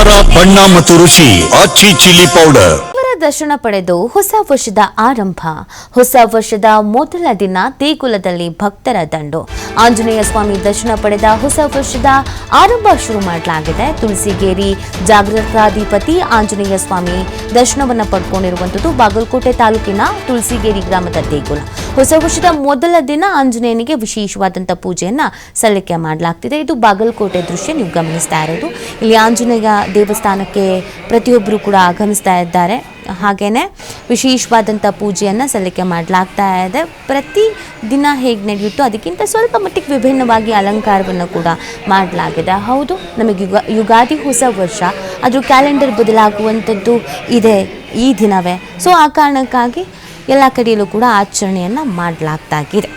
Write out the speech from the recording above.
ಖಾರ ಬಣ್ಣ ಮತ್ತು ರುಚಿ ಆಚಿ ಚಿಲ್ಲಿ ಪೌಡರ್. ದರ್ಶನ ಪಡೆದು ಹೊಸ ವರ್ಷದ ಆರಂಭ. ಹೊಸ ವರ್ಷದ ಮೊದಲ ದಿನ ದೇಗುಲದಲ್ಲಿ ಭಕ್ತರ ದಂಡು. ಆಂಜನೇಯ ಸ್ವಾಮಿ ದರ್ಶನ ಪಡೆದ ಹೊಸ ವರ್ಷದ ಆರಂಭ ಶುರು ಮಾಡಲಾಗಿದೆ. ತುಳಸಿಗೇರಿ ಜಾಗೃತಾಧಿಪತಿ ಆಂಜನೇಯ ಸ್ವಾಮಿ ದರ್ಶನವನ್ನು ಪಡ್ಕೊಂಡಿರುವಂಥದ್ದು ಬಾಗಲಕೋಟೆ ತಾಲೂಕಿನ ತುಳಸಿಗೇರಿ ಗ್ರಾಮದ ದೇಗುಲ. ಹೊಸ ವರ್ಷದ ಮೊದಲ ದಿನ ಆಂಜನೇಯನಿಗೆ ವಿಶೇಷವಾದಂಥ ಪೂಜೆಯನ್ನ ಸಲ್ಲಿಕೆ ಮಾಡಲಾಗ್ತಿದೆ. ಇದು ಬಾಗಲಕೋಟೆ ದೃಶ್ಯ ನೀವು ಗಮನಿಸ್ತಾ ಇರೋದು. ಇಲ್ಲಿ ಆಂಜನೇಯ ದೇವಸ್ಥಾನಕ್ಕೆ ಪ್ರತಿಯೊಬ್ಬರು ಕೂಡ ಆಗಮಿಸ್ತಾ ಇದ್ದಾರೆ. ಹಾಗೇನೆ ವಿಶೇಷವಾದಂಥ ಪೂಜೆಯನ್ನು ಸಲ್ಲಿಕೆ ಮಾಡಲಾಗ್ತಾ ಇದೆ. ಪ್ರತಿ ದಿನ ಹೇಗೆ ನಡೆಯುತ್ತೋ ಅದಕ್ಕಿಂತ ಸ್ವಲ್ಪ ಮಟ್ಟಿಗೆ ವಿಭಿನ್ನವಾಗಿ ಅಲಂಕಾರವನ್ನು ಕೂಡ ಮಾಡಲಾಗಿದೆ. ಹೌದು, ನಮಗೆ ಯುಗಾದಿ ಹೊಸ ವರ್ಷ, ಅದ್ರ ಕ್ಯಾಲೆಂಡರ್ ಬದಲಾಗುವಂಥದ್ದು ಇದೆ ಈ ದಿನವೇ. ಸೊ ಆ ಕಾರಣಕ್ಕಾಗಿ ಎಲ್ಲ ಕಡೆಯಲ್ಲೂ ಕೂಡ ಆಚರಣೆಯನ್ನು ಮಾಡಲಾಗ್ತಾಗಿದೆ.